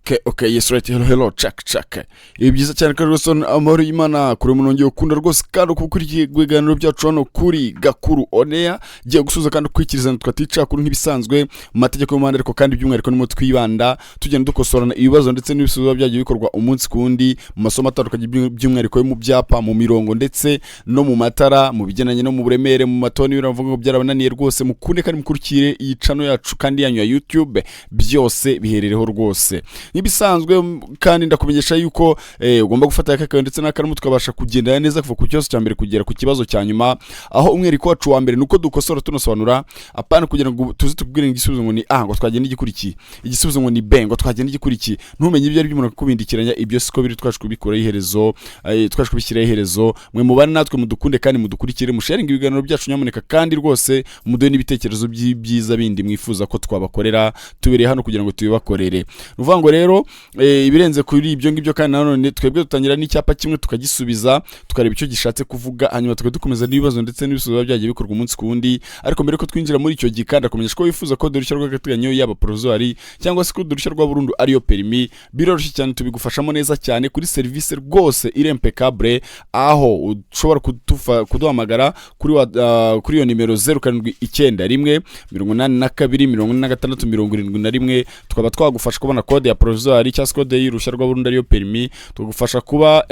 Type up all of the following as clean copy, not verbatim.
Okay, yes right, hello, check. Ibi byiza cyane kandi rwose amahoro y'Imana kuri munongeye ukunda rwose kandi ukurikiye ibiganiro byacu hano kuri Gakuru Onea giye gusuza kandi kwikirizana twatica kuri nk'ibisanzwe mu mategeko y'umuhanda ariko kandi by'umwihariko nimo twibanda tugenda dukosorana ibibazo ndetse n'ibisubizo byagiye bikorwa umunsi kundi mu masomo atandukanye by'umwihariko yo mu byapa mu mirongo ndetse no mu matara mu bigenanye no mu buremere mu matoni biravuga ngo byarabananiye rwose mukunde kandi mukurikire iyi channel yacu kandi yanyu ya YouTube byose biherereho rwose nibisanzwe kandi ndakumenyesha yuko ugomba gufata yakakaye ndetse n'akaramu tukabasha kugendana neza kuva ku kibazo cya mbere kugera ku kibazo cya nyuma aho umweriko wacu wa mbere nuko dukosora tunosobanura apana kugira ngo tuzi tukubwire igisubizo ngo ni ngo twagenda igikurikiye igisubizo ngo ni b ngo twagenda igikurikiye ntumenye ibyo ari by'umuntu kubindikiranya ibyo siko biri twaje kubikora iherezo twaje kubishyira iherezo mwe mubane natwe mudukunde kandi mudukurikire musharinga ibiganiro byacu nyamuneka kandi rwose muduhe n'ibitekerezo byiza bindi mwifuza ko twabakorera tubereye hano kugira ngo tubibakorere nuvuga ngo rero ibirenze kuri ibyo ngibyo kandi nanone twebwe dutangira n'icyapa kimwe tukagisubiza tukareba icyo gishatse kuvuga hanyuma tukadukomeza n'ibibazo ndetse n'ibisubizo byagiye bikorwa umunsi kundi ariko mbere ko twinjira muri icyo gikanda kumenyesha ko wifuza ko durushya rw'agateganyo yaba provisoire cyangwa se ko durushya rwa burundu ariyo permis biroroshye cyane tubigufashamo neza cyane kuri service rwose irempecable aho ushobora kuduhamagara kuri iyo nimero 0791 82 86 tukaba twagufasha kubona code ya provisoire cyangwa code y'urushya rwa burundu ariyo permis tugufasha kuba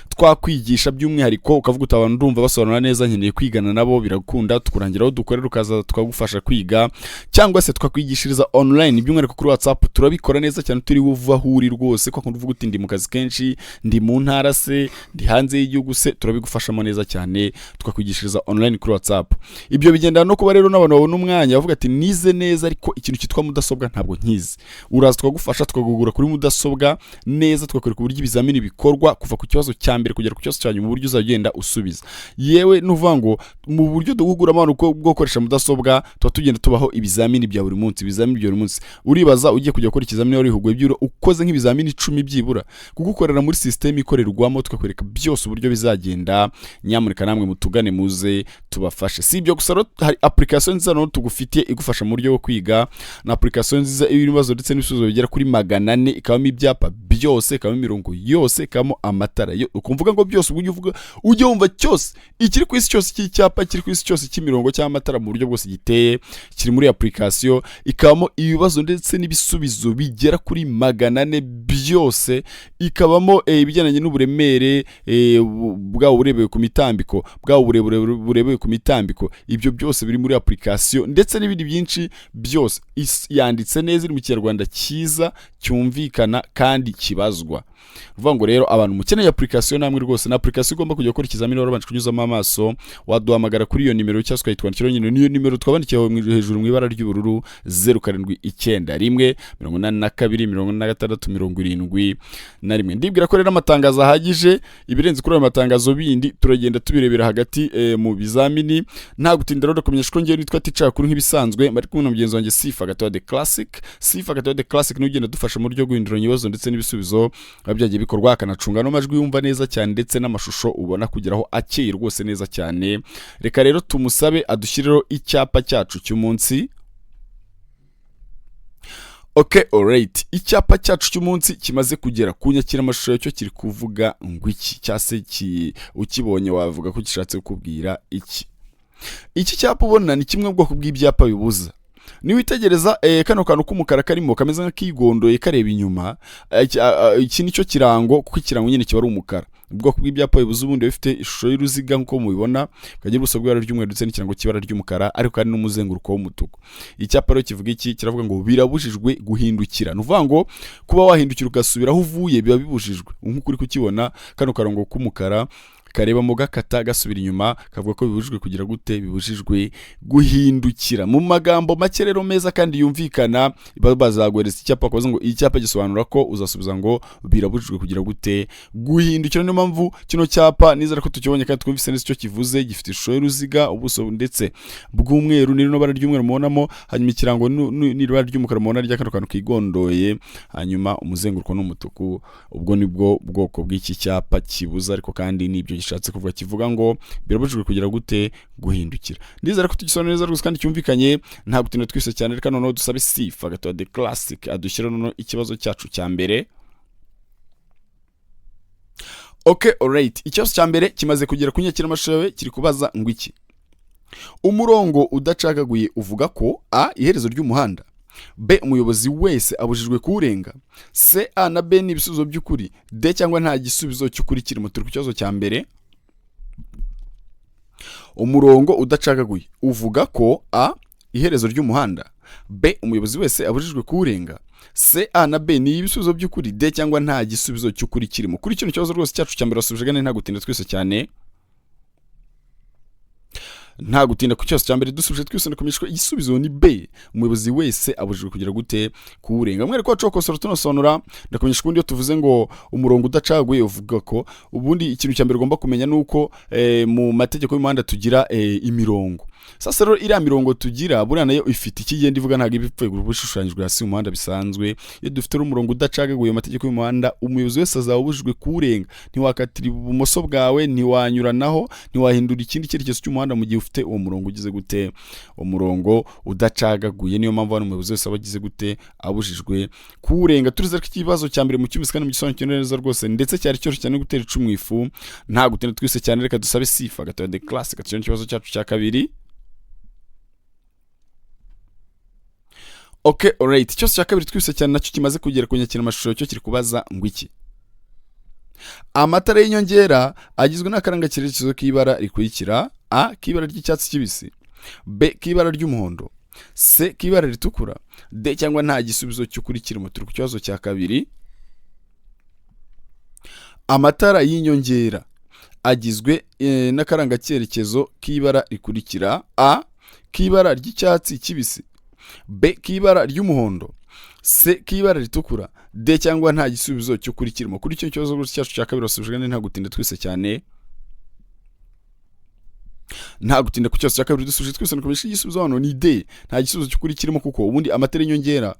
twakwigisha by'umwihariko ukavuga utabantu ndumva basobanura neza nkeneye kwigana nabo birakunda tukurangiraho dukorera ukaza tukagufasha kwiga cyangwa se twakwigishiriza online by'umwihariko kuri WhatsApp turabikora neza cyane turi wuvahuri rwose kwa kuvuga uti ndi mu kazi kenshi ndi mu ntara se ndi hanze y'igihugu se turabigufashamo neza cyane twakwigishiriza online kuri WhatsApp ibyo bigendana no kuba rero n'abantu babona umwanya bavuga ati nize neza ariko ikintu cyitwa mudasobwa ntabwo nkizi uraza twagufasha tukagugura kuri mudasobwa neza tukakwereka uburyo ibizamini bikorwa kuva ku kibazo cya mbere kugera ku kibazo cya nyuma uburyo uzagenda usubiza yewe nuvuga ngo mu buryo dugugura amano bwo gukoresha mudasobwa tuba tugenda tubaho ibizamini bya buri munsi uribaza ugiye kujya gukora ikizamini wari huguye byuro ukoze nk'ibizamini 10 byibura kugukorera muri system ikorerwamo tukakwereka byose uburyo bizagenda nyamuneka namwe mutugane muze tubafashe si ibyo gusa hari application nziza no tugufitiye igufasha mu buryo bwo kwiga na application nziza ibibazo ndetse n'ibisubizo bigera kuri 400 ikabamo ibyapa byose ikabamo imirongo yose ikabamo amatara yo ukumvuga ngo byose ubwo uvuga ujye wumva cyose ikiri ku isi cyose cy'icyapa kiri ku isi cyose cy'imirongo cy'amatara mu buryo bwose giteye kiri muri application ikabamo ibibazo ndetse n'ibisubizo bigera kuri 400 byose ikabamo ibijyanye n'uburemere bwawo burebewe ku mitambiko bwawo burebewe ku mitambiko ibyo byose biri muri application ndetse n'ibindi byinshi byose yanditse neza iri mu Kinyarwanda cyiza cyumvikana kandi kibazwa uvuga ngo rero abantu mukeneye application namwe rwose na application igomba kujya gukora ikizamini warabanje kunyuzamo amaso waduhamagara kuri iyo nimero cyangwa twayitwandikira nyine niyo nimero twabandikiye hejuru mu ibara ry'ubururu 0791 82 ndibwira ko rero amatangazo ahagije ibirenze kuri ayo matangazo bindi turagenda tubirebera hagati mu bizamini nta gutinda rero kumenyesha ko ngiye nitwa teacher kuri nk'ibisanzwe bari kumwe na mugenzi wanjye Sifa Gatoya the Classic n'ugenda dufasha mu buryo guhindura ibibazo ndetse n'ibisubizo byagiye bikorwa akanacunga no majwi yumva neza cyane ndetse n'amashusho ubona kugeraho akeye rwose neza cyane reka rero tumusabe adushyiriro icyapa cyacu cy'umunsi Okay, alright. Icyapa cyacu cy'umunsi kimaze kugera kunyakira amashusho yacyo kiri kuvuga ngo iki cyase ukibonye wavuga ko gishatse kukubwira iki cyapa ubona ni kimwe bwoko bw'ibyapa bibuza niwitegereza kano kantu k'umukara karimo kameze nk'ikigondoye kareba inyuma iki nicyo kirango kuko ikirango nyine kiba ari umukara ubwoko bw'ibyapa bibuza ubundi bifite ishusho y'uruziga nkuko mubibona kagira ubuso bw'ibara ry'umweru ndetse n'ikirango cy'ibara ry'umukara ariko kandi n'umuzenguruko w'umutuku icyapa rero kivuga iki kiravuga ngo birabujijwe guhindukira nuvuga ngo kuba wahindukira ugasubira aho uvuye biba bibujijwe nkuko uri kukibona kano karongo k'umukara kareba mu gakata gasubira inyuma kavuga ko bibujijwe kugira gute bibujijwe guhindukira mu magambo make rero meza kandi yumvikana bazagwereza icyapa koze ngo icyapa gisobanura ko uzasubiza ngo birabujijwe kugira gute guhindukira niyo mpamvu kino cyapa nizera ko tukibonye kandi twumvise neza icyo kivuze gifite ishusho y'uruziga ubuso ndetse bw'umweru n'irino bara ry'umweru mubonamo hanyuma ikirango n'ibara ry'umukara mubona rya kano kantu kigondoye hanyuma umuzenguruko n'umutuku ubwo nibwo bwoko bw'iki cyapa kibuza ariko kandi nibyo gishatse kuvuga kivuga ngo birabujijwe kugira gute guhindukira. Ndizera ko tugisobanura neza rwose kandi cyumvikanye, nta gutinda twise cyane. Reka noneho dusabe Sifa gatoya the classic adushyira noneho ikibazo cyacu cya mbere. Okay, alright. Ikibazo cya mbere kimaze kugera ku nyakiramashusho yawe, kiri kubaza ngo iki: umurongo udacagaguye uvuga ko a iherezo ry'umuhanda, b umuyobozi wese abujijwe kuwurenga, c a na b ni ibisubizo by'ukuri, d cyangwa nta gisubizo cy'ukuri kirimo. Turi ku kibazo cya mbere. Umurongo udacagaguye uvuga ko a iherezo ry'umuhanda, b umuyobozi wese abujijwe kuwurenga, c a na b ni ibisubizo by'ukuri, d cyangwa nta gisubizo cy'ukuri kirimo. Kuri kino kibazo rwose cyacu cya mbere wasubije gane nta gutinda twese cyane. Nta gutinda ku kibazo cya mbere dusubije twese ndakomeshwa igisubizo ni b umuyobozi wese abujijwe kugira gute kuwurenga. Mwere ko wacokosora tunosobanura ndakomeshwa ubundi iyo tuvuze ngo umurongo udacagaguye uvuga ko ubundi ikintu cya mbere ugomba kumenya nuko mu mategeko y'umuhanda tugira imirongo. Sasa rero iriya mirongo tugira buriya nayo ifite ikigenda ivuga, ntabwo ibipfuye gushushanyijwe hasi mu muhanda bisanzwe. Iyo dufite umurongo udacagaguye mu mategeko y'umuhanda, umuyobozi wese azaba abujijwe kuwurenga. Ntiwakatira ibumoso bwawe, ntiwanyuranaho, ntiwahindura ikindi cyerekezo cy'umuhanda mu gihe ufite uwo murongo ugize gute, umurongo udacagaguye. Niyo mpamvu hano umuyobozi wese aba agize gute, abujijwe kuwurenga. Turizera ko ikibazo cya mbere mu cyumvise kandi mu gisobanukirwa neza rwose, ndetse cyari cyoroshye cyane gutera icumu ifu. Nta gutinda twise cyane, reka dusabe Sifa gatoya the classic gatyo ikibazo cyacu cya kabiri. Okay, alright. Ikibazo cya kabiri twise cyane nacyo kimaze kugera ku nyakiramashusho, cyo kiri kubaza ngo iki: amatara y'inyongera agizwe n'akaranga cyerekezo k'ibara rikurikira: a k'ibara ry'icyatsi kibisi, b k'ibara ry'umuhondo, c k'ibara ritukura, d cyangwa nta gisubizo cy'ukuri kirimo. Turi ku kibazo cya kabiri. Amatara y'inyongera agizwe n'akaranga cyerekezo k'ibara rikurikira: a k'ibara ry'icyatsi kibisi, b k'ibara ry'umuhondo, c k'ibara ritukura, d cyangwa nta gisubizo cy'ukuri kirimo. Kuri icyo kibazo cyacu cya kabiri wasubije nta gutinda twise cyane. Nta gutinda ku kibazo cya kabiri dusubije twese nakomeje igisubizo hano ni d, nta gisubizo cy'ukuri kirimo, kuko ubundi amatara y'inyongera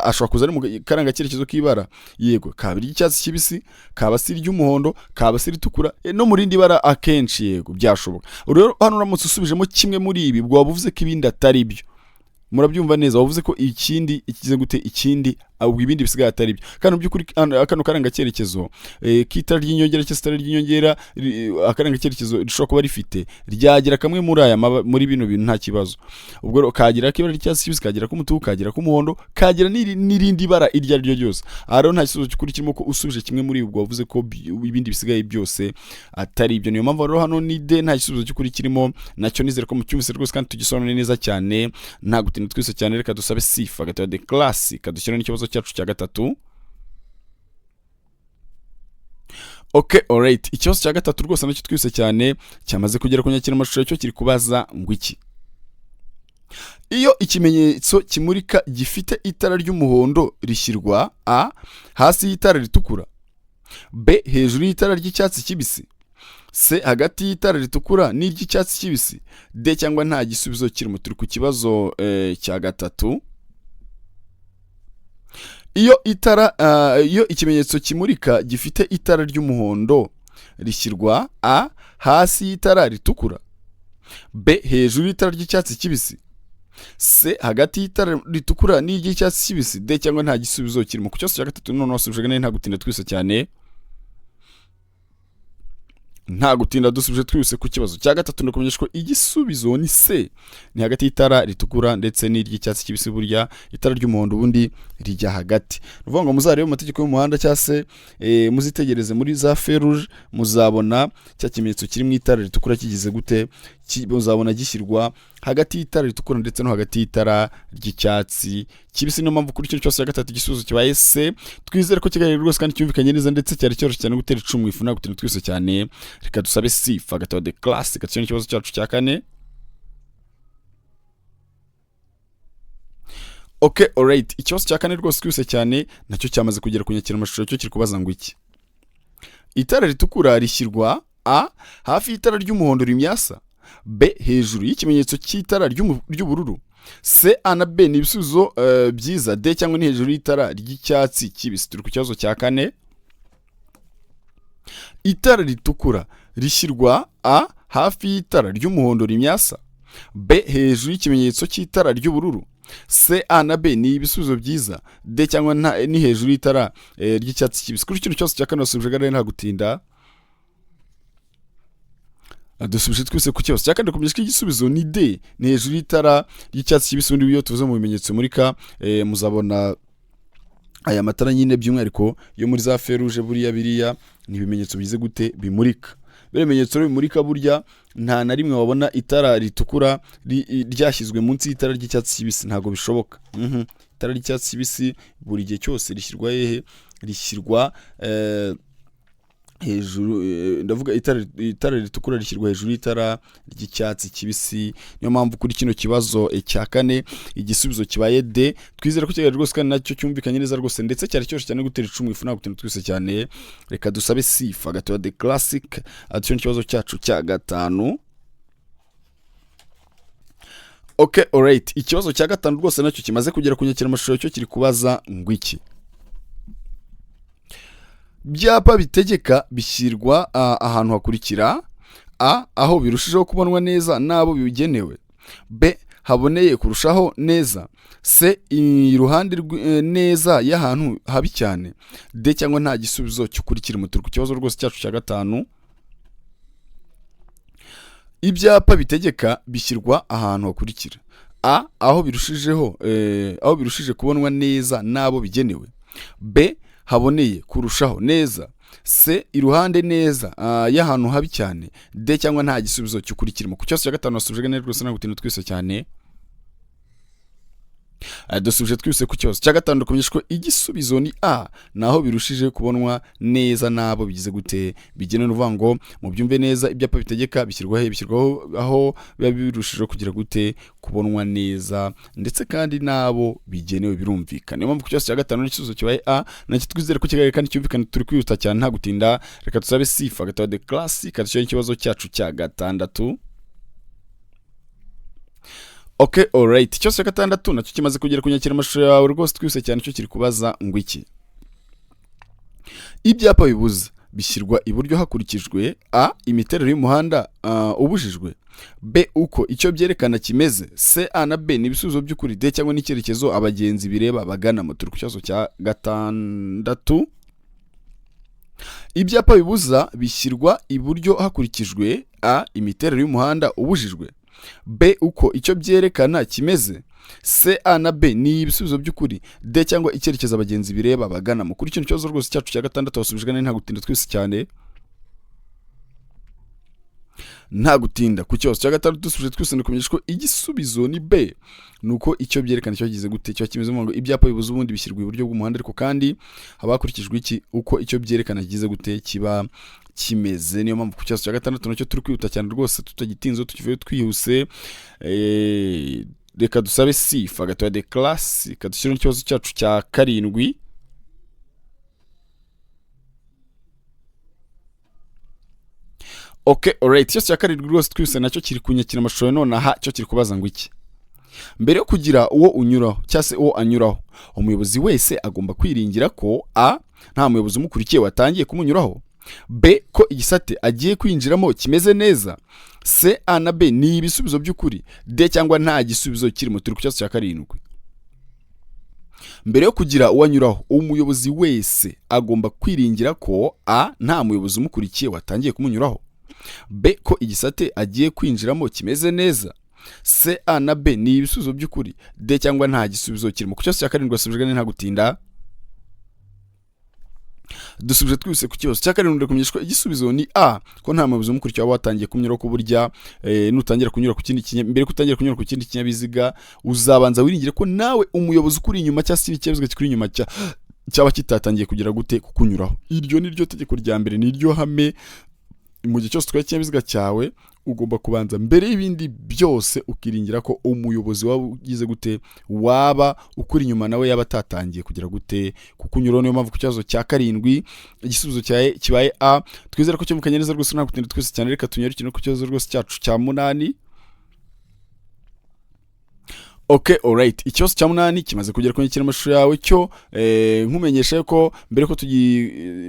ashobora kuza ari mu karanga cyerekezo k'ibara, yego kaba ry'icyatsi kibisi, kaba si ry'umuhondo, kaba si ritukura, no mu rindi bara akenshi yego byashoboka. Rero hano uramutse usubijemo kimwe muri ibi, bwo wavuze ko ibindi atari byo. Murabyumva neza, wavuze ko ikindi ikize gute, ikindi ahubwo ibindi bisigaye atari byo. Kandi mu by'ukuri kano karanga cyerekezo kitara ry'inyongera cyangwa itara ry'inyongera, akaranga cyerekezo rishobora kuba rifite ryagira kamwe muri aya muri bino bintu nta kibazo. Ubwo kagira k'ibara ry'icyatsi kibisi, kagira k'umutuku, kagira k'umuhondo, kagira n'irindi bara iryo ari ryo ryose. Aha rero nta gisubizo cy'ukuri kirimo, ko usubije kimwe muri ubwo wavuze ko ibindi bisigaye byose atari ibyo. Niyo mpamvu rero hano ni d, nta gisubizo cy'ukuri kirimo. Nacyo nizere ko mu cyumvise rwose kandi tugisobanura neza cyane. Nta gutinda twese cyane, reka dusabe Sifa gatoya the classic kadushyira n'ikibazo cyacu cya gatatu. Okay, alright. Ikibazo cya gatatu rwose nacyo twise cyane cyamaze kugera ku nyakiramashusho, cyo kiri kubaza ngo iki: iyo ikimenyetso kimurika gifite itara ry'umuhondo rishyirwa a hasi y'itara ritukura, b hejuru y'itara ry'icyatsi kibisi, c hagati y'itara ritukura n'iry'icyatsi kibisi, d cyangwa nta gisubizo kirimo. Turi ku kibazo cya gatatu. Iyo ikimenyetso kimurika gifite itara ry'umuhondo rishyirwa a hasi y'itara ritukura, b hejuru y'itara ry'icyatsi kibisi, c hagati y'itara ritukura n'iry'icyatsi kibisi, d cyangwa nta gisubizo kirimo. Ku kibazo cya gatatu none wasubije nta gutinda twise cyane. Nta gutinda dusubije twise ku kibazo cya gatatu ndakumenyesha ko igisubizo ni c, ni hagati y'itara ritukura ndetse n'iry'icyatsi kibisi. Burya itara ry'umuhondo ubundi rijya hagati. Nuvuga ngo muzarebe mu mategeko y'umuhanda cyangwa se muzitegereze muri za feruje, muzabona cya kimenyetso kiri mu itara ritukura kigize gute, muzabona gishyirwa hagati y'itara ritukura ndetse no hagati y'itara ry'icyatsi kibisi. Niyo mpamvu kuri cyo cyose cya gatatu igisubizo kibaye c. Twizere ko kiganiro rwose kandi cyumvikanye neza, ndetse cyari cyoroshye cyane gutera icumu ifu. Nta gutinda twise cyane, reka dusabe Sifa gatoya the classic gatyo ikibazo cyacu cya kane. Okay, alright. Ikibazo cya kane rwose twise cyane nacyo cyamaze kugera ku nyakiramashusho, cyo kiri kubaza ngo iki: itara ritukura rishyirwa a hafi y'itara ry'umuhondo rimyasa, b hejuru y'ikimenyetso cy'itara ry'ubururu, c a na b ni ibisubizo byiza, d cyangwa ni hejuru y'itara ry'icyatsi kibisi. Turi ku kibazo cya kane. Itara ritukura rishyirwa a hafi y'itara ry'umuhondo rimyasa, b hejuru y'ikimenyetso cy'itara ry'ubururu, c a na b ni ibisubizo byiza, d cyangwa ni hejuru y'itara ry'icyatsi kibisi. Kuri ikintu cyose cya kane wasubije gare nta gutinda. Dusubije twese ku kibazo cya kane dukomeje ko igisubizo ni d, ni hejuru y'itara ry'icyatsi kibisi. Ubundi iyo tuvuze mu bimenyetso murika muzabona aya matara nyine by'umwihariko yo muri za feruje, biriya ni ibimenyetso bigize gute bimurika. Bimenyetso bimurika burya nta na rimwe wabona itara ritukura ryashyizwe munsi y'itara ry'icyatsi kibisi, ntago bishoboka. Itara ry'icyatsi kibisi buri gihe cyose rishyirwa hehe? Rishyirwa hejuru, ndavuga itara ritukura rishyirwa hejuru y'itara ry'icyatsi kibisi. Niyo mpamvu kuri kino kibazo cya kane igisubizo kibaye d. Twizere ko kigali rwose kandi nacyo cyumvikanye neza rwose, ndetse cyari cyose cyane gutera icumu ifu nta gutinda twese cyane. Reka dusabe sifa gatoya de classic atuye ikibazo cyacu cya gatanu. Okay, alright, ikibazo cya gatanu rwose nacyo kimaze kugera ku nyakiramashusho, cyo kiri kubaza ngo iki: byapa bitegeka bishyirwa ahantu hakurikira: a aho birushijeho kubonwa neza n'abo bigenewe, b haboneye kurushaho neza, c iruhande neza y'ahantu habi cyane, d cyangwa nta gisubizo cy'ukurikira umutuku. Ku kibazo rwose cyacu cya gatanu, ibyapa bitegeka bishyirwa ahantu hakurikira: a aho birushije kubonwa neza n'abo bigenewe, b haboneye kurushaho neza, c iruhande neza y'ahantu habi cyane, d cyangwa nta gisubizo cy'ukurikiramo. Ku kibazo cya gatanu wasubije neza rwose nta gutinda twese cyane. Dusubije twese ku kibazo cya gatanu dukomeje ko igisubizo ni a, naho birushije kubonwa neza n'abo bigize gute bigenewe. Uvuga ngo mu byumve neza, ibyapa bitegeka bishyirwaho aho biba birushije kugira gute kubonwa neza, ndetse kandi n'abo bigenewe, birumvikana. Niyo mpamvu ku kibazo cya gatanu n'igisubizo kibaye a, nacyo twizere ko kigali kandi cyumvikana. Turi kwihuta cyane nta gutinda. Reka tusabe sifa gatoya de classic atuye ikibazo cyacu cya gatandatu. Okay, alright, ikibazo cya gatandatu nacyo kimaze kugera ku nyakiramashusho yawe rwose twise cyane, cyo kiri kubaza ngo iki: ibyapa bibuza bishyirwa iburyo hakurikijwe a imiterere y'umuhanda ubujijwe, b uko icyo byerekana kimeze, c a na b ni ibisubizo by'ukuri, d cyangwa n'icyerekezo abagenzi bireba bagana mo. Turi ku kibazo cya gatandatu. Ibyapa bibuza bishyirwa iburyo hakurikijwe a imiterere y'umuhanda ubujijwe, b uko icyo byerekana kimeze, c a na b ni ibisubizo by'ukuri, d cyangwa icyerekezo abagenzi bireba bagana mo. Kuri kino kibazo rwose cyacu cya gatandatu wasubijwe nta gutinda twese cyane. Nta gutinda ku kibazo cya gatandatu dusubije twese nukumenyesha ko igisubizo ni b, nuko icyo byerekana cyo kigize gute cyo kimeze ngo ibyapa bibuza ubundi bishyirwa iburyo bw'umuhanda, ariko kandi habakurikijwe iki uko icyo byerekana kigize gute kiba kimeze. Niyo mpamvu ku kibazo cya gatandatu nacyo turi kwihuta cyane rwose, tutagitinze tukivuye twihuse. Reka dusabe sifa gatoya de classe kadushyira ikibazo cyacu cya karindwi. Okay, alright, ikibazo cya karindwi rwose twise nacyo kiri kunyakira amashusho none aha cyo kiri kubaza ngo iki: mbere yo kugira uwo unyuraho cyangwa se uwo anyuraho, umuyobozi wese agomba kwiringira ko a nta muyobozi umukurikiye watangiye kumunyuraho, b ko igisate agiye kwinjiramo kimeze neza, c a na b ni ibisubizo by'ukuri, d cyangwa nta gisubizo kirimo. Turi ku kibazo cya karindwi. Mbere yo kugira uwo anyuraho, umuyobozi wese agomba kwiringira ko a nta muyobozi umukurikiye watangiye kumunyuraho, b ko igisate agiye kwinjiramo kimeze neza, c a na b ni ibisubizo by'ukuri, d cyangwa nta gisubizo kirimo. Ku kibazo cya karindwi wasubijwe nta gutinda. Dusubije twise ku kibazo cya karindwi kumenyeshwa igisubizo ni a, ko nta muyobozi umukurikiye waba watangiye kunyuraho, ko burya nutangira kunyura ku kindi mbere kutangira kunyura ku kindi kinyabiziga uzabanza wiringire ko nawe umuyobozi ukuri inyuma cyangwa se ikibazo kiri inyuma cyaba kitatangiye kugira gute kukunyuraho. Iryo ni ryo tegeko rya mbere, ni ryo hame. Mu gihe cyose utwaye ikinyabiziga cyawe ugomba kubanza mbere y'ibindi byose ukiringira ko umuyobozi waba ugize gute waba ukuri inyuma nawe yaba atatangiye kugira gute kukunyuraho. Niyo mpamvu ku kibazo cya karindwi igisubizo kibaye a. Twizere ko cyumvikanye neza rwose nta gutinda twese cyane. Reka tunyarukire ku kibazo rwose cyacu cya munani. Okay, alright. Ikibazo cya munani kimaze kugera ku nyikiramashusho yawe cyo nkumenyesha yuko mbere ko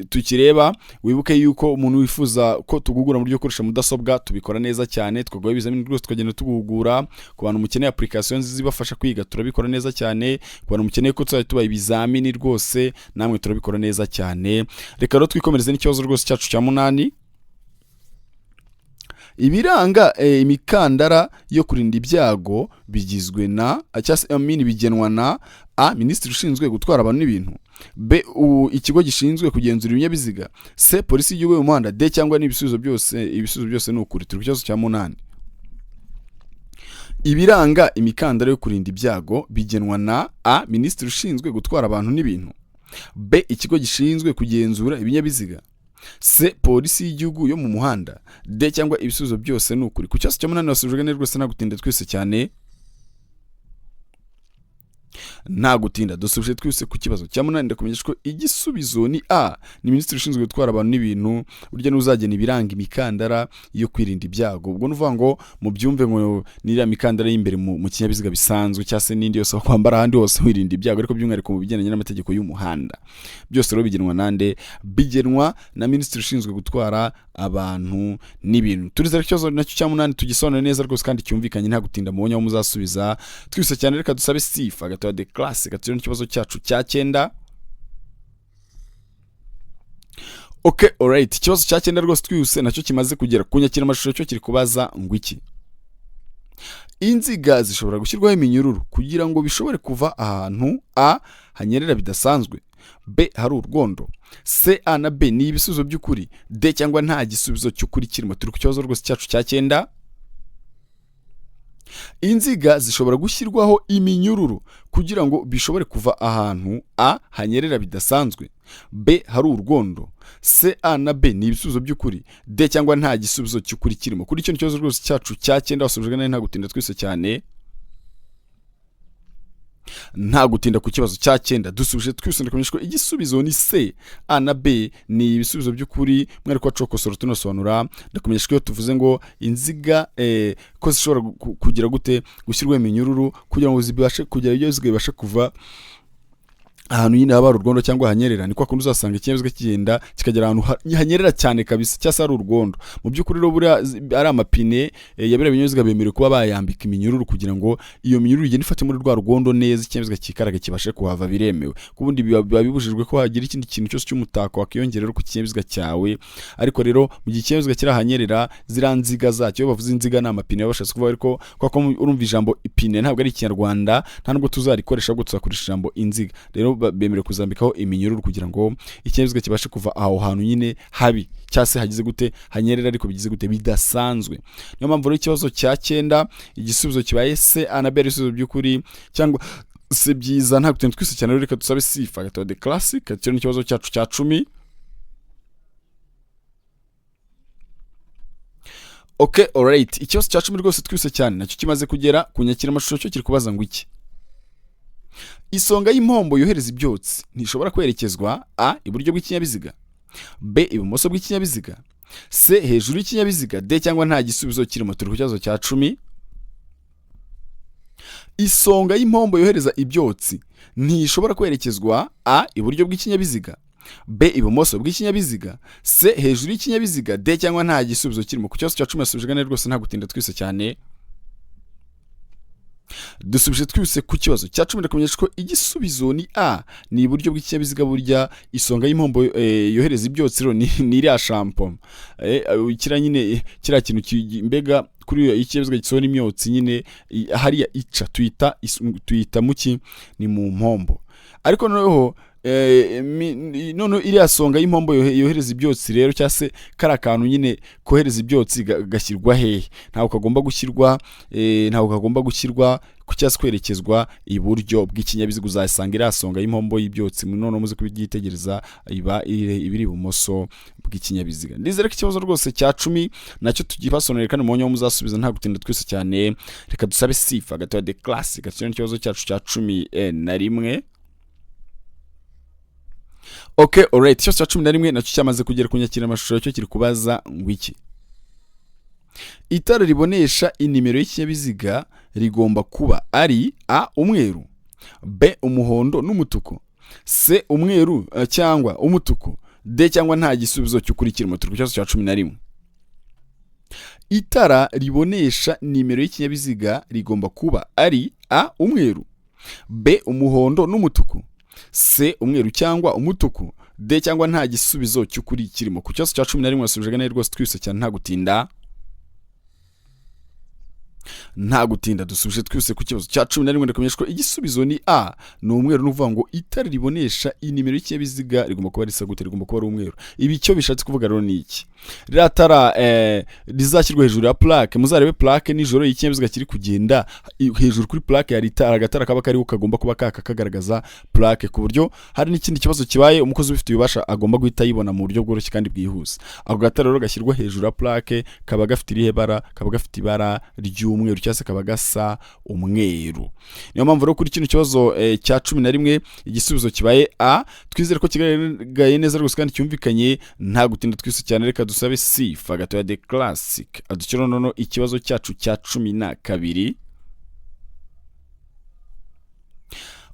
tukireba wibuke yuko umuntu wifuza ko tugugura mu buryo gukoresha mudasobwa tubikora neza cyane, twagaye ibizamini rwose tukagenda tugugura. Ku bantu mukeneye applications zibafasha kwiga turabikora neza cyane, ku bantu mukeneye ko tuzajya tubaha ibizamini rwose namwe turabikora neza cyane. Reka rero twikomereze n'ikibazo rwose cyacu cya munani. Ibiranga imikandara yo kurinda ibyago bigizwe na bigenwa na A. Minisitiri ushinzwe gutwara abantu n'ibintu, B. Ikigo gishinzwe kugenzura ibinyabiziga, C. Polisi y'igihugu y'umuhanda, D. Cyangwa n'ibisubizo byose ni ukuri. Turi ku kibazo cya munani. Ibiranga imikandara yo kurinda ibyago bigenwa na A. Minisitiri ushinzwe gutwara abantu n'ibintu, B. Ikigo gishinzwe kugenzura ibinyabiziga, C. Polisi y'igihugu yo mu muhanda, D. Cyangwa ibisubizo byose ni ukuri. Ku kibazo cya munani wasubijwe neza rwose, nta gutinda twese cyane, nta gutinda dusubije twese ku kibazo cya munani. Ndakumenyesha ko igisubizo ni A. Ni Minisitiri ushinzwe gutwara abantu n'ibintu, burya n'uzagena ibiranga imikandara yo kwirinda ibyago. Ubwo nuvuga ngo mu byumve ngo niriya mikandara y'imbere mu kinyabiziga bisanzwe cyangwa se n'indi yose kwambara ahandi hose wirinda ibyago, ariko by'umwihariko mu bigendanye n'amategeko y'umuhanda. Byose rero bigenwa nande? Bigenwa na Minisitiri ushinzwe gutwara abantu n'ibintu. Turizera ikibazo nacyo cya munani tugisobanura neza rwose kandi cyumvikanye, nta gutinda mu aho muzasubiza twise cyane. Reka dusabe Sifa gatoya de classe gatiro n'ikibazo cyacu cya 9. Okay, alright. Ikibazo cya 9 rwose twihuse nacyo kimaze kugera ku nyakiramashusho cyo kiri kubaza ngo iki: inziga zishobora gushyirwaho iminyururu kugira ngo bishobore kuva ahantu A. hanyerera bidasanzwe, B. hari urwondo, C. A na B ni ibisubizo by'ukuri, D. cyangwa nta gisubizo cy'ukuri kirimo. Turi ku kibazo rwose cyacu cya 9. Inziga zishobora gushyirwaho iminyururu kugira ngo bishobore kuva ahantu A. hanyerera bidasanzwe, B. hari urwondo, C. A na B ni ibisubizo by'ukuri, D. cyangwa nta gisubizo cy'ukuri kirimo. Kuri icyo kibazo rwose cyacu cya 9 wasubijwe neza, nta gutinda twese cyane, nta gutinda ku kibazo cya 9 dusubije twese. Ndakumenyesha ko igisubizo ni C. A na B ni ibisubizo by'ukuri. Mwari kwa cokosoro tunosobanura. Ndakumenyesha ko iyo tuvuze ngo inziga ko zishobora kugira gute gushyirwa iminyururu kugira ngo zibashe kugira iyo zibashe kuva ahantu nyine haba urwondo cyangwa hanyerera, ni kwa kundi uzasanga ikinyabiziga kigenda kikagera ahantu hanyerera cyane kabisa cyangwa ari urwondo. Mu by'ukuri rero buriya ari amapine yabira ibinyabiziga bemerewe kuba bayambika iminyururu kugira ngo iyo minyururu igende ifate muri rwa rwondo neza, ikinyabiziga kikaraga kibashe kuhava biremewe. Kubundi biba bibujijwe ko hagira ikindi kintu cyose cy'umutako wakiyongera ku kinyabiziga cyawe. Ariko rero mu gihe ikinyabiziga kirahanyerera ziranziga zacyo, bavuze inziga n'amapine babashatse kuvuga, ariko kwa ko urumva ijambo ipine ntabwo ari Ikinyarwanda, nta nubwo tuzarikoresha, ahubwo tuzakoresha ijambo inziga. Rero bemerewe kuzambikaho iminyururu kugira ngo ikinyabiziga kibashe kuva aho hantu nyine habi cyangwa se hagize gute hanyerera ariko bigize gute bidasanzwe. Niyo mpamvu rero ikibazo cya 9 igisubizo kibaye C. A na B ibisubizo by'ukuri cyangwa se byiza. Nta gutinda twise cyane, reka dusabe Sifa gatoya de classic gatiro n'ikibazo cyacu cya 10. Okay, alright. Ikibazo cya 10 rwose twise cyane nacyo kimaze kugera ku nyakiramashusho cyo kiri kubaza ngo iki: isonga y'impombo yohereza ibyotsi ntishobora kwerekezwa A. iburyo bw'ikinyabiziga, B. ibumoso bw'ikinyabiziga, C. hejuru y'ikinyabiziga, D. cyangwa nta gisubizo kirimo. Turi ku kibazo cya 10. Isonga y'impombo yohereza ibyotsi ntishobora kwerekezwa A. iburyo bw'ikinyabiziga, B. ibumoso bw'ikinyabiziga, C. hejuru y'ikinyabiziga, D. cyangwa nta gisubizo kirimo. Ku kibazo cya 10 yasubijwe neza rwose, nta gutinda twise cyane, dusubije twise ku kibazo cya 10. Ndakumenyesha ko igisubizo ni A. ni iburyo bw'ikinyabiziga. Burya isonga y'impombo yohereza ibyotsi rero ni iriya shampo kira nyine kira kintu mbega kuri ikinyabiziga gisohora imyotsi nyine hariya ica tuyita muki ni mu mpombo. Ariko noneho none iriya songa y'impombo yohereza ibyotsi rero cyangwa se kari akantu nyine kohereza ibyotsi gashyirwa hehe? Ntabwo kagomba gushyirwa ku cyangwa se kwerekezwa iburyo bw'ikinyabiziga. Uzasanga iriya songa y'impombo y'ibyotsi none muze kubyitegereza iba iri ibumoso bw'ikinyabiziga. Ndizere ko ikibazo rwose cya 10 nacyo tugipasonerera kandi mu mwanya muzasubiza, nta gutinda twese cyane. Reka dusabe Sifa gatoya de classic gatyo n'ikibazo cyacu cya 11. Okay, alright. Ikibazo cya 11 nacyo cyamaze kugera ku nyakiramashusho cyo kiri kubaza ngo iki: itara ribonesha inimero y'ikinyabiziga rigomba kuba ari a umweru, b umuhondo n'umutuku, c umweru cyangwa umutuku, d cyangwa nta gisubizo cy'ukurikira. Turi ku kibazo cya 11. Itara ribonesha nimero y'ikinyabiziga rigomba kuba ari a umweru, b umuhondo n'umutuku, c umweru cyangwa umutuku, d cyangwa nta gisubizo cy'ukuri kirimo. Ku kibazo cya 11 wasubije gane rwose twise cyane nta gutinda dusubije twise ku kibazo cya 11 ndakumenyeshwa igisubizo ni a ni umweru. Nuvuga ngo itara ribonesha inimero y'ikinyabiziga rigomba kuba risa gute, rigomba kuba ari umweru. Ibi cyo bishatse kuvuga rero ni iki? Riratara rizashyirwa hejuru ya plaque. Muzarebe plaque nijoro y'ikinyabiziga kiri kugenda, hejuru kuri plaque hari itara, agatara kaba kari kagomba kuba kagaragaza plaque, ku buryo hari n'ikindi kibazo kibaye umukozi ubifite ububasha agomba guhita yibona mu buryo bworoshye kandi bwihuse. Ako gatara rero gashyirwa hejuru ya plaque kaba gafite irihe bara? Kaba gafite ibara ry'umweru cyangwa se kaba gasa umweru. Niyo mpamvu rero kuri kino kibazo cya 11 igisubizo kibaye a. Twizere ko kigaragaye neza rwose kandi cyumvikanye, nta gutinda twise cyane. Reka dusabe Sifa gatoya de classic adukiro nono ikibazo cyacu cya 12.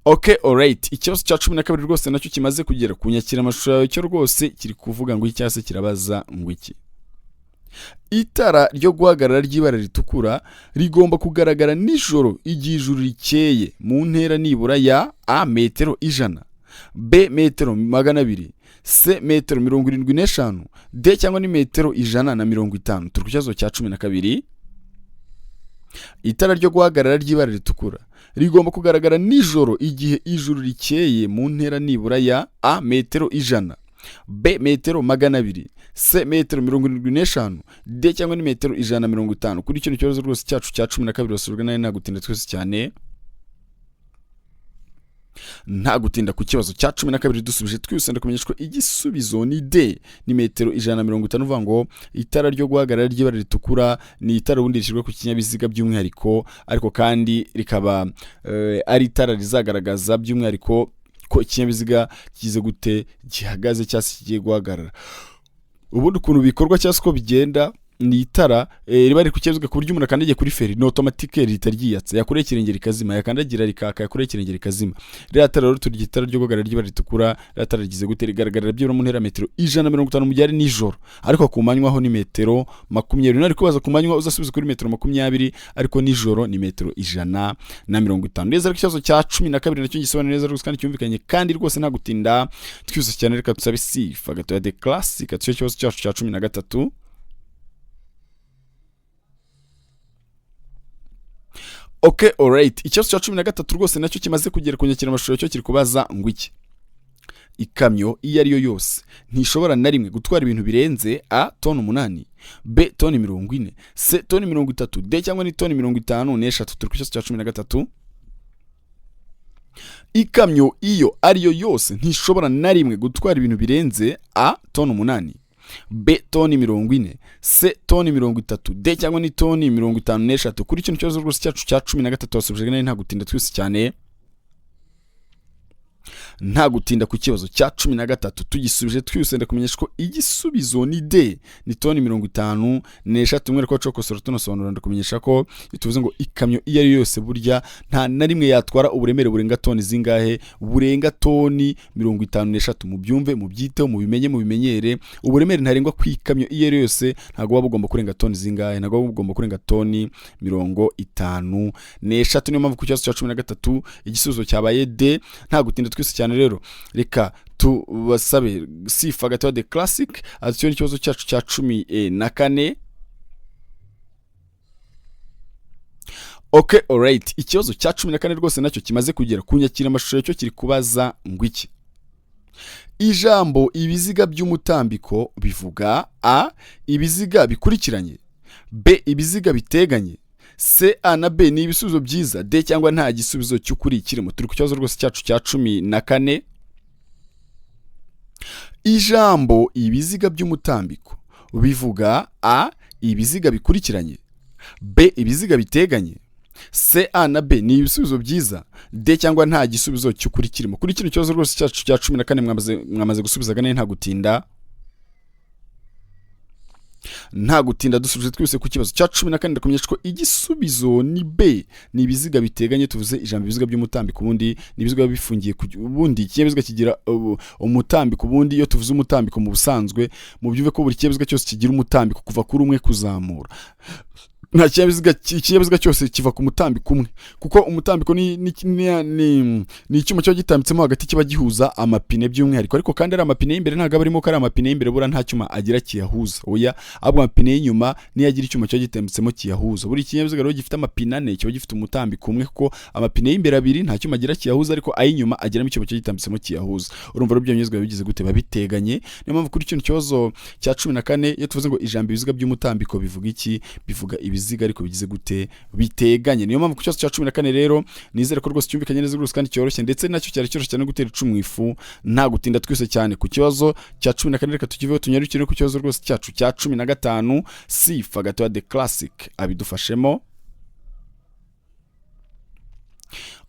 Okay, alright. Ikibazo cya 12 rwose nacyo kimaze kugera kunyakira amashusho yawe, cyo rwose kiri kuvuga ngo icyase kirabaza ngo iki. Itara ryo guhagarara ry'ibara ritukura rigomba kugaragara nijoro igihe ijuru rikeye mu ntera nibura ya a metero 100, b metero 200, c metero 75, d cyangwa ni metero 150. Turi ku kibazo cya 12. Itara ryo guhagarara ry'ibara ritukura rigomba kugaragara nijoro igihe ijuru rikeye mu ntera nibura ya a metero 100, b metero 200, c metero 75, d cyangwa ni metero 150. Kuri cyo kibazo rwose cyacu cya 12 basubirwa nayo nta gutinda twese cyane, nta gutinda ku kibazo cya 12 dusubije twese ndakumenyeshwa igisubizo ni d ni metero 150. Uvuga ngo itara ryo guhagarara ry'ibara ritukura ni itara ubundi rishyirwa ku kinyabiziga by'umwihariko, ariko kandi rikaba ari itara rizagaragaza by'umwihariko ko ikinyabiziga kize gute gihagaze cyangwa se kigiye guhagarara. Ubundi ukuntu bikorwa cyangwa se ko bigenda, ni itara riba riri ku kinyabiziga ku buryo umuntu akandagiye kuri feri ni automatique rihita ryiyatsa, yakoreye ikirenge rikazima, yakandagira rikaka, yakoreye ikirenge rikazima. Ririya tara rero turi itara ryo guhagarara ry'ibara ritukura, ririya tara rigize gute rigaragarira byibura mu ntera metero 150 mu gihe ari nijoro, ariko ku manywa ho ni metero 20. Nari kubaza ku manywa uzasubiza kuri metero 20, ariko nijoro ni metero 150. Neza rero ikibazo cya 12 nacyo gisobanura neza rwose kandi cyumvikanye kandi rwose nta gutinda twise cyane. Reka tusabe Sifa gatoya de classic cyo kibazo cyacu cya 13. Okay, alright. Ikibazo cya 13 rwose nacyo kimaze kugera kunyakira amashusho, cyo kiri kubaza ngo iki. Ikamyo iyo ari yo yose ntishobora na rimwe gutwara ibintu birenze a toni 8, b toni 40, c toni 30, d cyangwa ni toni 53. Turi ku kibazo cya 13. Ikamyo iyo ari yo yose ntishobora na rimwe gutwara ibintu birenze a toni 8, b toni 40, c toni 30, d cyangwa ni toni 53. Kuri cyo kibazo rwose cyacu cya 13 wasubije neza nta gutinda twise cyane, nta gutinda ku kibazo cya 13 tugisubije twise ndakumenyesha ko igisubizo ni d ni toni 54. Mwere ko cokosoro tunasobanura ndakumenyesha ko bituvuze ngo ikamyo iyo ari yose burya nta na rimwe yatwara uburemere burenga toni zingahe, burenga toni 55. Mubyumve, mubyiteho, mubimenye, mubimenyere. Uburemere ntarengwa ku ikamyo iyo ari yose ntago waba ugomba kurenga toni zingahe, ntago waba ugomba kurenga toni 55. Niyo mpamvu ku kibazo cya 13 igisubizo cyabaye d. Nta gutinda twise cyane rero, reka tubasabe Sifa gatoya de classic atyo ikibazo cyacu cya 14. Okay, alright. Ikibazo cya 14 rwose nacyo kimaze kugera kunyakira amashusho, cyo kiri kubaza ngo iki. Ijambo ibiziga by'umutambiko bivuga a ibiziga bikurikiranye, b ibiziga biteganye, c a na b ni ibisubizo byiza, d cyangwa nta gisubizo cy'ukuri kirimo. Turi ku kibazo rwose cyacu cya 14. Ijambo ibiziga by'umutambiko bivuga a ibiziga bikurikiranye, b ibiziga biteganye, c a na b ni ibisubizo byiza, d cyangwa nta gisubizo cy'ukuri kirimo. Kuri kino kibazo rwose cyacu cya 14 mwamaze gusubiza gane nta gutinda. nta gutinda dusubije twese ku kibazo cya 14 ndakumenyesha ko igisubizo ni B, ni ibiziga biteganye. Tuvuze ijambo ibiziga by'umutambiko, ubundi ni ibiziga bifungiye ku ubundi ikinyabiziga kigira umutambiko. Ubundi iyo tuvuze umutambiko mu busanzwe mu byuve ko buri kinyabiziga cyose kigira umutambiko kuva kuri umwe kuzamura. Nta kinyabiziga cyose kiva ku mutambiko umwe, kuko umutambiko ni icyuma cyo gitambitsemo hagati kiba gihuza amapine by'umwihariko, ariko kandi ari amapine y'imbere ntabwo arimo ko ari amapine y'imbere bura nta cyuma agira kiyahuza. Oya, ahubwo amapine y'inyuma niyo agira icyuma cyo gitambitsemo kiyahuza. Buri kinyabiziga rero gifite amapine ane kiba gifite umutambiko umwe, kuko amapine y'imbere abiri nta cyuma agira kiyahuza, ariko ay'inyuma agiramo icyuma cyo gitambitsemo kiyahuza. Urumva rero ibyo bigize gute babitegenye. Niyo mpamvu kuri kino kibazo cya 14 iyo tuvuze ngo ijambo ibiziga by'umutambiko bivuga iki, bivuga ibiziga ariko bigize gute biteganye. Niyo mpamvu ku kibazo cya 14 rero nizere ko rwose cyumvikanye neza rwose kandi cyoroshye, ndetse nacyo cyari cyoroshye cyane gutera icumu ifu nta gutinda twese cyane. Ku kibazo cya 14 reka tukiveho tunyarukire ku kibazo rwose cyacu cya 15. Sifa gatoya The Classic abidufashemo.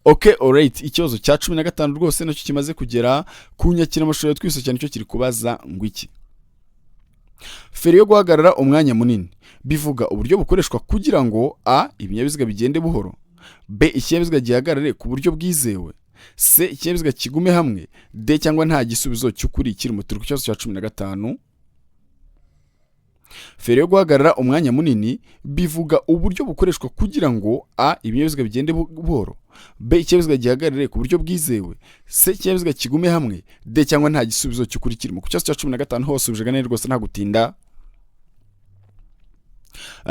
Okay, alright, ikibazo cya 15 rwose nacyo kimaze kugera ku nyakiramashusho twese cyane, cyo kiri kubaza ngo iki: feri yo guhagarara umwanya munini bivuga uburyo bukoreshwa kugira ngo A, ibinyabiziga bigende buhoro, B, ikinyabiziga gihagarare ku buryo bwizewe, C, ikinyabiziga kigume hamwe, D, cyangwa nta gisubizo cy'ukuri kiri mu turi ku kibazo cya 15. Feri yo guhagarara umwanya munini bivuga uburyo bukoreshwa kugira ngo A, ibinyabiziga bigende buhoro, B, ikinyabiziga gihagarare ku buryo bwizewe, C, ikinyabiziga kigume hamwe, D, cyangwa nta gisubizo cy'ukuri kirimo. Ku kibazo cya 15 hose ubije gane rwose nta gutinda.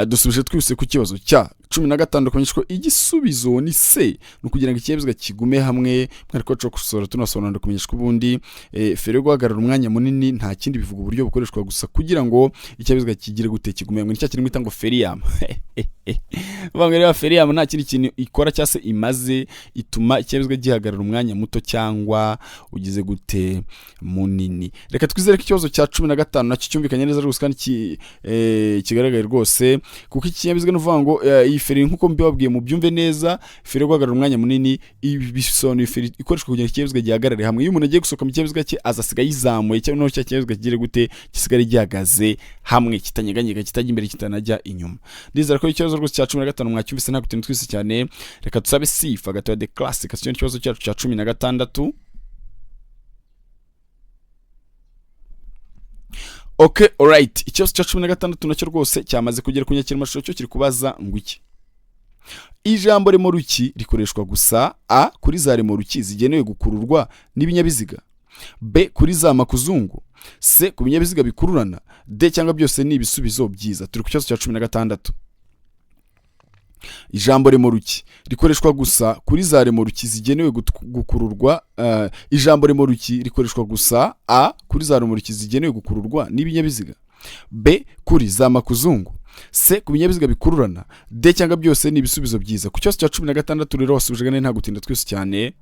Dusubije twise ku kibazo cya 15 kumenyeshwa igisubizo ni C, no kugira ngo ikinyabiziga kigume hamwe. Mwariko cyo kusora tunasobanura kumenyeshwa ubundi feri yo guhagarara umwanya munini nta kindi bivuga uburyo bukoreshwa gusa kugira ngo ikinyabiziga kigire gute kigume hamwe. Nicyo kirimo itango feriam bangere feriam nta kindi kintu ikora cyase imaze ituma ikinyabiziga gihagarara umwanya muto cyangwa ugize gute munini. Reka twizere ko ikibazo cya 15 nacyo cyumvikanye neza rwose kandi kigaragaye rwose, kuko ikinyabiziga n'uvuga ngo iyi feri nkuko mbibabwiye mu byumve neza, feri yo guhagarara umwanya munini ibisono feri ikoreshwa kugira ngo ikinyabiziga gihagarare hamwe. Iyo umuntu agiye gusohoka mu kinyabiziga cye azasiga yizamuye cyangwa no kinyabiziga kigire gute kisigare gihagaze hamwe, kitanyeganyega, kitajya imbere kitanajya inyuma. Ndizera ko ikibazo rwose cya 15 mwacyumvise nta gutinda twise cyane. Reka tusabe Sifa gatoya The Classic cyo ikibazo cyacu cya 16. Okay, alright, ikibazo cya 16 nacyo rwose cyamaze kugera ku nyakiramashusho, cyo kiri kubaza ngo iki: ijambo remoruki rikoreshwa gusa A, kuri za remoruki zigenewe gukururwa n'ibinyabiziga, B, kuri za makuzungu, C, ku binyabiziga bikururana, D, cyangwa byose ni ibisubizo byiza. Turi ku kibazo cya 16. Ijambo remoruki rikoreshwa gusa kuri za remoruki zigenewe gukururwa. Ijambo remoruki rikoreshwa gusa A, kuri za remoruki zigenewe gukururwa n'ibinyabiziga, B, kuri za makuzungu, C, ku binyabiziga bikururana, D, cyangwa byose ni ibisubizo byiza. Ku kibazo cya 16 rero wasubije gane nta gutinda twese cyane.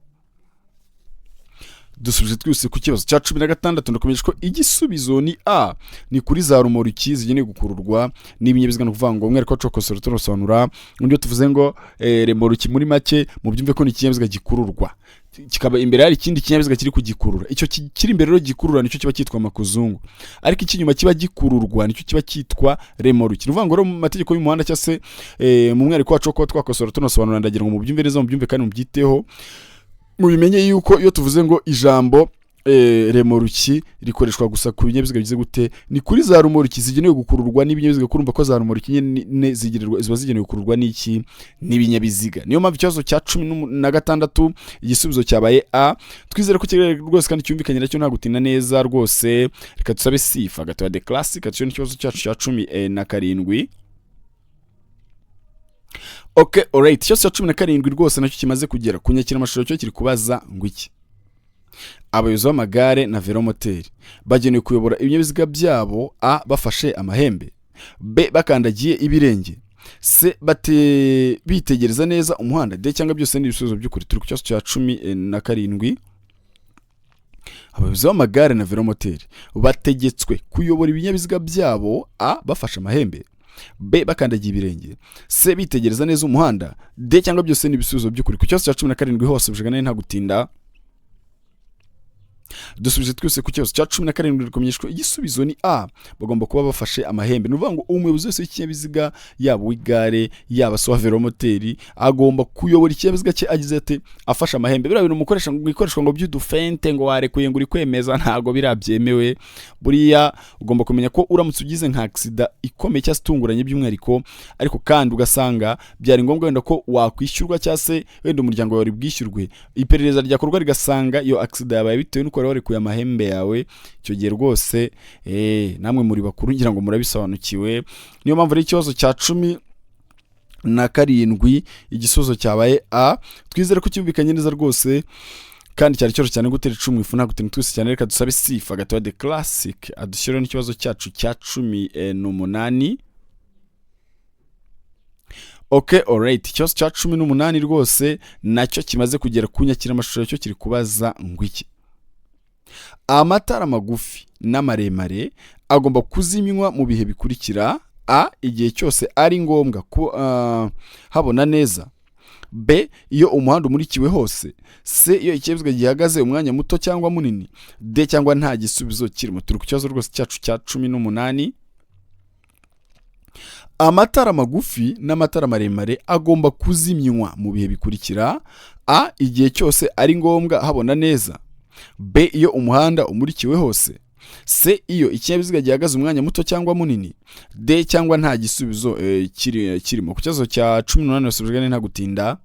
Dusubije twese ku kibazo cya 16 ndakumenyesha ko igisubizo ni A, ni kuri za remoruki zigenewe gukururwa n'ibinyabiziga. No kuvuga ngo umwe ko cokosoro turosobanura undi tuvuze ngo remoruki muri make mu byumve ko ni ikinyabiziga gikururwa, kikaba imbere hari ikindi kinyabiziga kiri kugikurura. Icyo kiri imbere rero gikurura nicyo kiba cyitwa makuzungu, ariko ikinyuma kiba gikururwa nicyo kiba cyitwa remoruki. Nuvuga ngo mu mategeko y'umuhanda cyase mu mwereko wacu ko twakosora tunasobanura, ndagira ngo mu byumve neza, mu byumve kandi mu byiteho, mubimenye yuko iyo tuvuze ngo ijambo remoruki rikoreshwa gusa ku binyabiziga bigize gute, ni kuri za remoruki zigenewe gukururwa n'ibinyabiziga. Kurumva ko za remoruki nyine ziba zigenewe gukururwa n'iki, n'ibinyabiziga. Niyo mpamvu ikibazo cya 16 igisubizo cyabaye A. Twizere ko kirere rwose kandi cyumvikanye nacyo nta gutinda neza rwose. Reka tusabe Sifa gatoya The Classic cyo n'ikibazo cyacu cya 17. Okay, alright, ikibazo cya 17 rwose nacyo kimaze kugera ku nyakiramashusho, cyo kiri kubaza ngo iki: abayobozi b'amagare na velomoteri bagenewe kuyobora ibinyabiziga byabo A, bafashe amahembe, B, bakandagiye ibirenge, C, bitegereza neza umuhanda, D, cyangwa byose ni ibisubizo by'ukuri. Turi ku kibazo cya 17. Abayobozi b'amagare na velomoteri bategetswe kuyobora ibinyabiziga byabo A, bafashe amahembe, B, bakandagiye ibirenge, C, bitegereza neza umuhanda, D, cyangwa byose ni ibisubizo by'ukuri. Ku kibazo cya 17 hose ubujagane nta gutinda. dusubije twese ku kibazo cya 17 rikomenyeshwa igisubizo ni A, bagomba kuba bafashe amahembe. Ni ukuvuga ngo umuyobozi wese w'ikinyabiziga yaba w'igare yaba se wa velomoteri agomba kuyobora ikinyabiziga cye agize ati afashe amahembe. Biriya bintu mukoreshwa ngo by'udufente ngo warekuye ngo uri kwemeza, ntago birabyemewe. Buriya ugomba kumenya ko uramutse ugize nka accident ikomeye cyangwa itunguranye by'umwihariko, ariko kandi ugasanga byari ngombwa wenda ko wakwishyurwa cyangwa se wenda umuryango wawe bwishyurwe, iperereza ryakorwa rigasanga iyo accident yabaye bitewe n'uko warekuye amahembe yawe, icyo gihe rwose namwe muri bakuru ngira ngo murabisobanukiwe. Niyo mpamvu ari ikibazo cya 17 igisubizo cyabaye A. Twizere ko cyumvikanye neza rwose kandi cyari cyoroshye cyane gutera icumu ifu nta gutinda twese cyane. Reka dusabe Sifa gatoya de classic adushyiraho n'ikibazo cyacu cya 18. Okay, alright. Ikibazo cya 18 rwose nacyo kimaze kugera ku nyakira amashusho, cyo kiri kubaza ngwiki: amatara magufi n'amaremare agomba kuzimywa mu bihe bikurikira: A, igihe cyose ari ngombwa ko habona neza; B, iyo umuhanda umurikiwe hose; C, iyo ikinyabiziga gihagaze umwanya muto cyangwa munini; D, cyangwa nta gisubizo kirimo. Turi ku kibazo rwose cyacu cya 18. Amatara magufi n'amatara maremare agomba kuzimywa mu bihe bikurikira: A, igihe cyose ari ngombwa habona neza; B, iyo umuhanda umurikiwe hose; C, iyo ikinyabiziga gihagaze umwanya muto cyangwa munini; D, cyangwa nta gisubizo kirimo. Ku kibazo cya 18 basubijwe nta gutinda.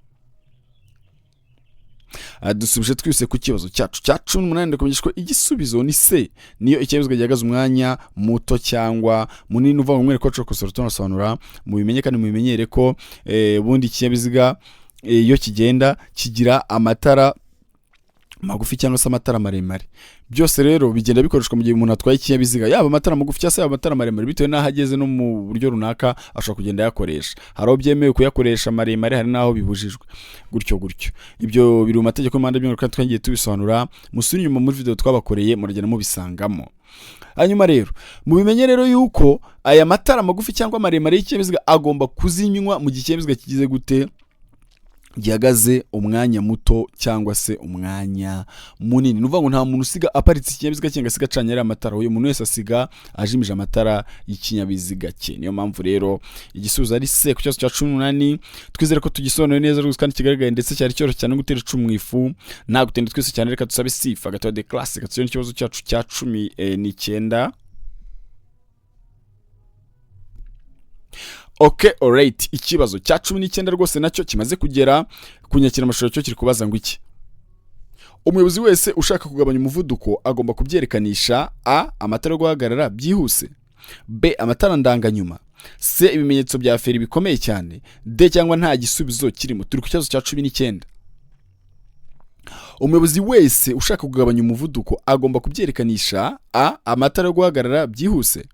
Dusubije twise ku kibazo cyacu cya 18 ndakomenyeshwa igisubizo ni C, niyo ikinyabiziga gihagaze umwanya muto cyangwa munini. Uva mu mwere ko cokosoro tunasobanura mu bimenye kandi mu bimenyere ko bundi ikinyabiziga iyo kigenda kigira amatara magufi cyangwa se amatara maremare. Byose rero bigenda bikoreshwa mu gihe umuntu atwaye ikinyabiziga, yaba amatara magufi cyangwa se yaba amatara maremare, bitewe n'aho ageze no mu buryo runaka ashobora kugenda yakoresha. Hari aho byemewe kuyakoresha maremare, hari n'aho bibujijwe, gutyo. Ibyo biri mu mategeko y'umuhanda by'umwihariko kandi twagiye tubisobanura. Musuri inyuma muri video twabakoreye muragenda mubisangamo. Hanyuma rero mubimenye rero yuko aya matara magufi cyangwa maremare y'ikinyabiziga agomba kuzimywa mu gihe ikinyabiziga kigize gute, gihagaze umwanya muto cyangwa se umwanya munini. Nuvuga ngo nta muntu usiga aparitse ikinyabiziga cye ngasiga acanye ari amatara, uyu muntu wese asiga ajimije amatara y'ikinyabiziga cye. Niyo mpamvu rero igisubizo ari C ku kibazo cya 18. Twizere ko tugisobanuye neza rwose kandi kigaragaye ndetse cyari cyoroshye cyane gutera icumu ifu nta gutinda twese cyane. Reka dusabe Sifa gatoya de classic atuyone ikibazo cyacu cya 19. Okay, alright. Ikibazo cya 19 rwose nacyo kimaze kugera ku nyakira amashusho, cyo kiri kubaza ngo iki: umuyobozi wese ushaka kugabanya umuvuduko agomba kubyerekanisha: A, amatara yo guhagarara byihuse; B, amatara ndanganyuma; C, ibimenyetso bya feri bikomeye cyane; D, cyangwa nta gisubizo kirimo. Turi ku kibazo cya 19. Umuyobozi wese ushaka kugabanya umuvuduko agomba kubyerekanisha: A, amatara yo guhagarara byihuse;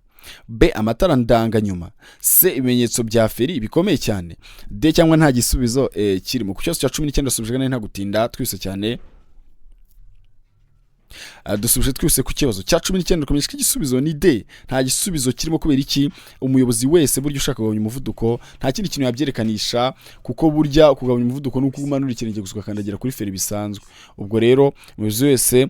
B, amatara ndanganyuma; C, ibimenyetso bya feri bikomeye cyane; D, cyangwa nta gisubizo kirimo. Ku kibazo cya 19 dusubije nta gutinda twise cyane. Dusubije twise ku kibazo cya 19 dukomeje ko igisubizo ni D, nta gisubizo kirimo. Kubera iki? Umuyobozi wese buryo ushaka kugabanya umuvuduko nta kindi kintu yabyerekananisha, kuko burya kugabanya umuvuduko nuko umanura ikirenge gusa ukandagira kuri feri bisanzwe. Ubwo rero umuyobozi wese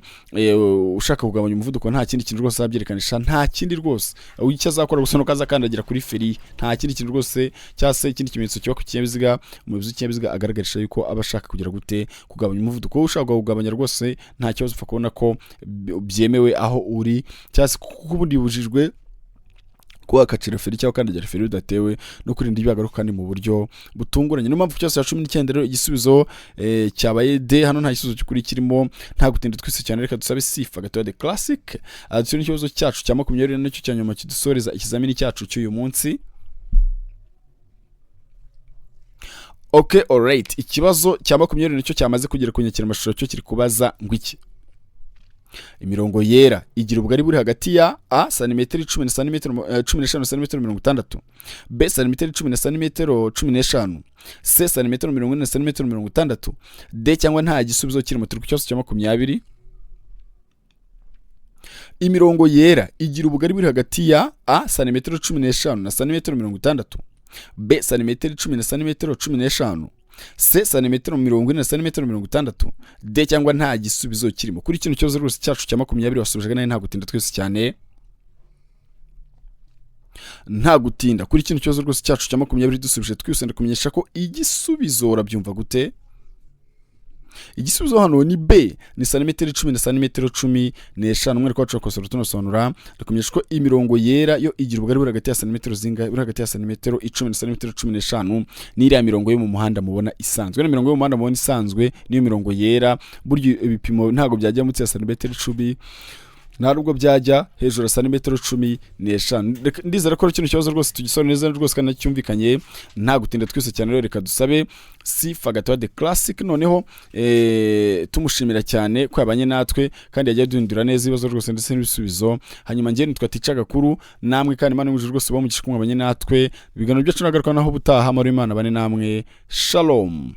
ushaka kugabanya umuvuduko nta kindi kintu rwose yabyerekananisha, nta kindi rwose icyo azakora gusa no kazakandagira kuri feri, nta kindi kintu rwose cyangwa se ikindi kimenyetso kiba ku kinyabiziga umuyobozi w'ikinyabiziga agaragarisha yuko aba ashaka kugira gute kugabanya umuvuduko. Ushaka kugabanya rwose nta kibazo upfa kubona ko byemewe aho uri, cyangwa se kuko ubundi bibujijwe kuba wakacira feri cyangwa kandagira feri udatewe no kurinda ibagaruka kandi mu buryo butunguranye. Niyo mpamvu cyose ya 19 rero igisubizo cyabaye D. Hano nta gisubizo cy'ukuri kirimo nta gutinda twise cyane. Reka dusabe Sifa gatoya de classic adushyira ikibazo cyacu cya 20 n'icyo cya nyuma kidusoreza ikizamini cyacu cy'uyu munsi. Okay, alright. Ikibazo cya 20 nicyo cyamaze kugera ku nyakira amashusho, cyo kiri kubaza ngo iki: imirongo yera igira ubugari buri hagati ya A, santimetero 10 na santimetero 15 na santimetero 60; B, santimetero 10 na santimetero 15; C, santimetero 40 na santimetero 60; D, cyangwa nta gisubizo kirimo. Turi ku kibazo cya 20. Imirongo yera igira ubugari buri hagati ya A, santimetero 15 na santimetero 60; B, santimetero 10 na santimetero 15; C santimetero 40 na santimetero 60, D cyangwa nta gisubizo kirimo. Kuri kino kibazo rwose cyacu cya 20 wasubije nayo nta gutinda twese cyane, nta gutinda. Kuri kino kibazo rwose cyacu cya 20 dusubije twese ndakumenyesha ko igisubizo urabyumva gute. Igisubizo hano ni B, ni santimetero 10 na santimetero 15. Umwe kwacu akosora tunosobanura ndakumenyesha ko imirongo yera yo igira ubugari buri hagati ya santimetero zinga, buri hagati ya santimetero 10 na santimetero 15. Ni iriya mirongo yo mu muhanda mubona isanzwe. Na mirongo yo mu muhanda mubona isanzwe niyo mirongo yera, buryo ibipimo ntago byajya munsi ya santimetero 10, ntabwo byajya hejuru ya santimetero 15. Ndizera ko kino kibazo rwose tugisone neza rwose kandi cyumvikanye, nta gutinda twese cyane. Rero reka dusabe Sifa Gatoya the Classic noneho tumushimira cyane ko yabanye natwe kandi yagiye duhindura neza ibibazo rwose ndetse n'ibisubizo. Hanyuma ngiye nitwa Teacher Gakuru, namwe kandi Imana imuje rwose bamugisha kumwe abanye natwe. Ibiganiro byacu nagaruka naho butaha muri Imana bane namwe. Shalom.